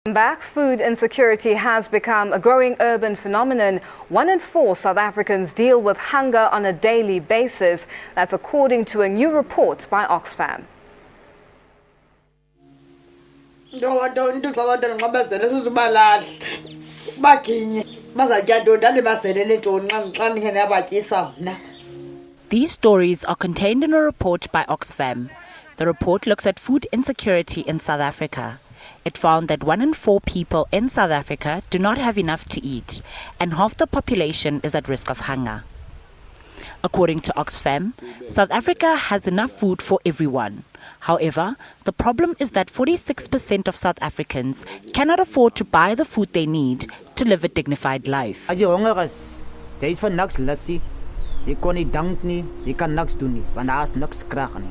Back, food insecurity has become a growing urban phenomenon. 1 in 4 South Africans deal with hunger on a daily basis. That's according to a new report by Oxfam. These stories are contained in a report by Oxfam. The report looks at food insecurity in South Africa. It found that 1 in 4 people in South Africa do not have enough to eat, and half the population is at risk of hunger. According to Oxfam, South Africa has enough food for everyone. However, the problem is that 46% of South Africans cannot afford to buy the food they need to live a dignified life. As jy honger is, jy is van niks lussie. Jy kon nie dank nie, jy kan niks doen nie, want daar is niks krag nie.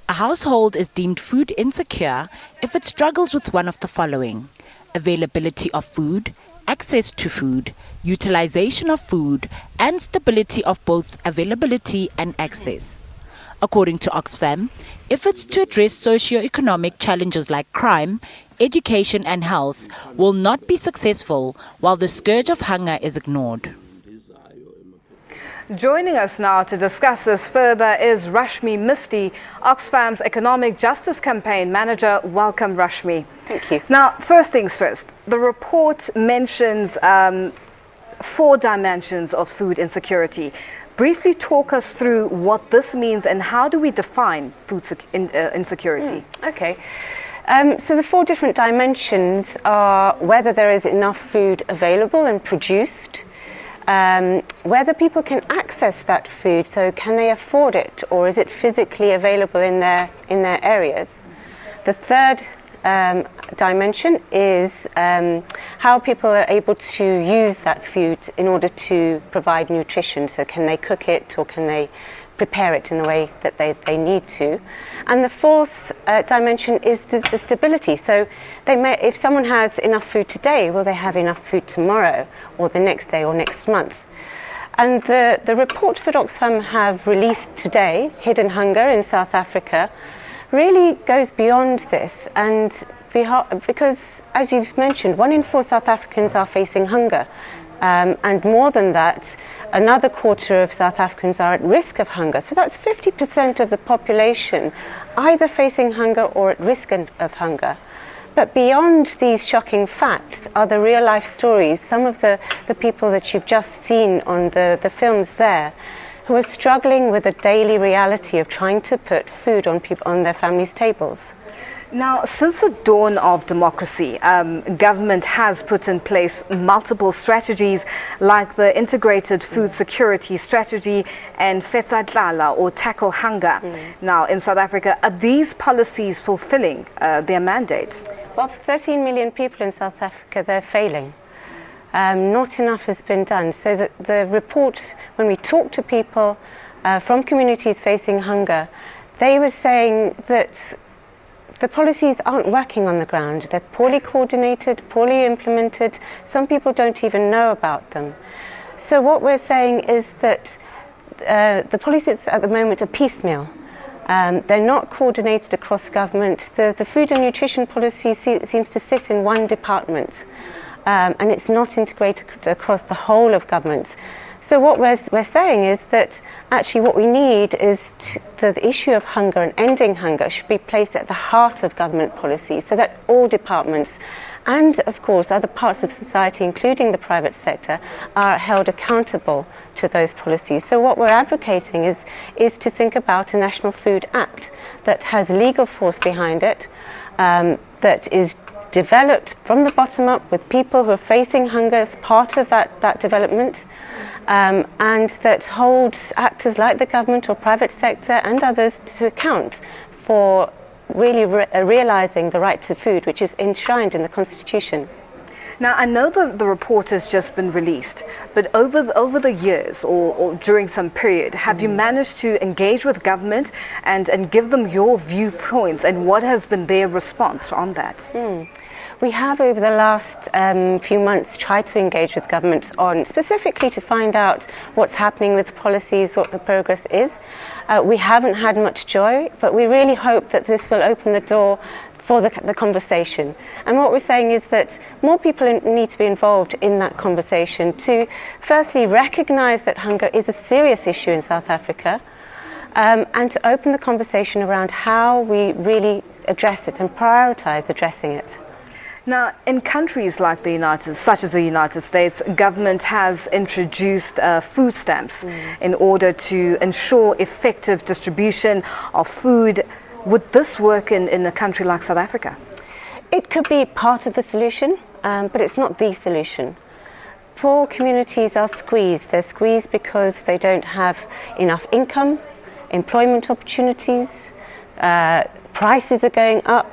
A household is deemed food insecure if it struggles with one of the following: availability of food, access to food, utilization of food, and stability of both availability and access. According to Oxfam, efforts to address socio-economic challenges like crime, education and health will not be successful while the scourge of hunger is ignored. Joining us now to discuss this further is Rashmi Misty, Oxfam's Economic Justice Campaign Manager. Welcome, Rashmi. Thank you. Now, first things first, the report mentions 4 dimensions of food insecurity. Briefly talk us through what this means and how do we define food insecurity? Okay. So the 4 different dimensions are whether there is enough food available and produced, whether people can access that food, so can they afford it, or is it physically available in their areas. The third dimension is how people are able to use that food in order to provide nutrition, so can they cook it or can they prepare it in a way that they need to. And the fourth dimension is the stability. So they may, if someone has enough food today, will they have enough food tomorrow or the next day or next month? And the report that Oxfam have released today, Hidden Hunger in South Africa, really goes beyond this, and because, as you've mentioned, 1 in 4 South Africans are facing hunger. And more than that, another quarter of South Africans are at risk of hunger. So that's 50% of the population either facing hunger or at risk of hunger. But beyond these shocking facts are the real life stories, some of the people that you've just seen on the films there, who are struggling with the daily reality of trying to put food on their families' tables. Now, since the dawn of democracy, government has put in place multiple strategies like the Integrated Food Security Strategy and Fetsatlala, or Tackle Hunger. Now, in South Africa, are these policies fulfilling their mandate? Well, for 13 million people in South Africa, they're failing. Not enough has been done. So the report, when we talk to people from communities facing hunger, they were saying that the policies aren't working on the ground. They're poorly coordinated, poorly implemented. Some people don't even know about them. So what we're saying is that the policies at the moment are piecemeal. They're not coordinated across government. The food and nutrition policy seems to sit in one department, and it's not integrated across the whole of government. So what we're saying is that actually what we need is the issue of hunger and ending hunger should be placed at the heart of government policy, so that all departments and of course other parts of society, including the private sector, are held accountable to those policies. So what we're advocating is to think about a National Food Act that has legal force behind it, that is developed from the bottom up with people who are facing hunger as part of that development, and that holds actors like the government or private sector and others to account for really realising the right to food, which is enshrined in the Constitution. Now, I know the report has just been released, but over the years or during some period, have you managed to engage with government and give them your viewpoints, and what has been their response on that? We have, over the last few months, tried to engage with government on specifically to find out what's happening with policies, what the progress is. We haven't had much joy, but we really hope that this will open the door for the conversation. And what we're saying is that more people need to be involved in that conversation to firstly recognise that hunger is a serious issue in South Africa, and to open the conversation around how we really address it and prioritise addressing it. Now, in countries like such as the United States, government has introduced food stamps in order to ensure effective distribution of food. Would this work in a country like South Africa? It could be part of the solution, but it's not the solution. Poor communities are squeezed. They're squeezed because they don't have enough income, employment opportunities, prices are going up.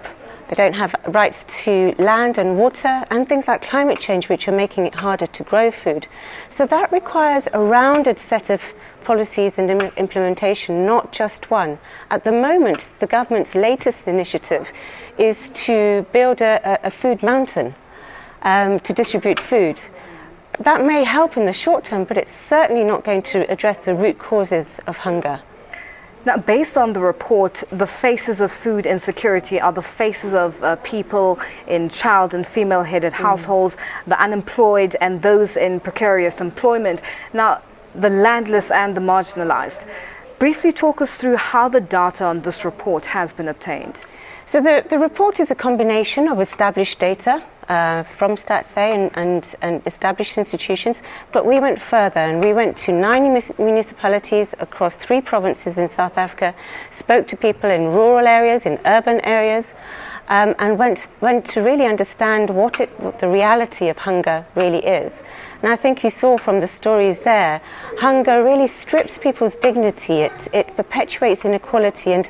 They don't have rights to land and water, and things like climate change, which are making it harder to grow food. So that requires a rounded set of policies and implementation, not just one. At the moment, the government's latest initiative is to build a food mountain to distribute food. That may help in the short term, but it's certainly not going to address the root causes of hunger. Now, based on the report, the faces of food insecurity are the faces of people in child and female-headed households, the unemployed and those in precarious employment. Now, the landless and the marginalized. Briefly talk us through how the data on this report has been obtained. So the report is a combination of established data from StatsA and established institutions, but we went further and we went to 9 municipalities across 3 provinces in South Africa, spoke to people in rural areas, in urban areas, and went to really understand what the reality of hunger really is. And I think you saw from the stories there, hunger really strips people's dignity, it perpetuates inequality, and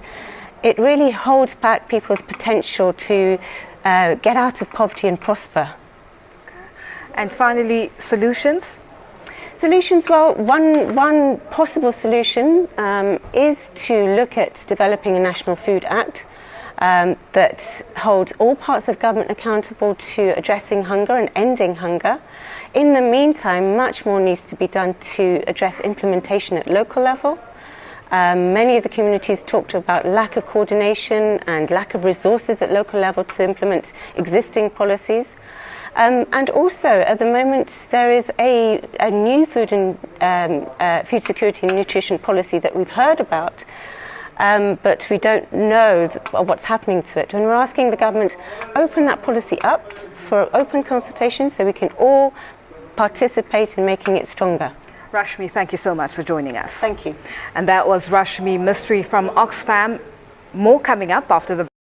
it really holds back people's potential to get out of poverty and prosper. And finally, solutions? Solutions, well, one possible solution is to look at developing a National Food Act that holds all parts of government accountable to addressing hunger and ending hunger. In the meantime, much more needs to be done to address implementation at local level. Many of the communities talked about lack of coordination and lack of resources at local level to implement existing policies. And also, at the moment, there is a new food food security and nutrition policy that we've heard about, but we don't know what's happening to it. And we're asking the government open that policy up for open consultation so we can all participate in making it stronger. Rashmi, thank you so much for joining us. Thank you. And that was Rashmi Misty from Oxfam. More coming up after the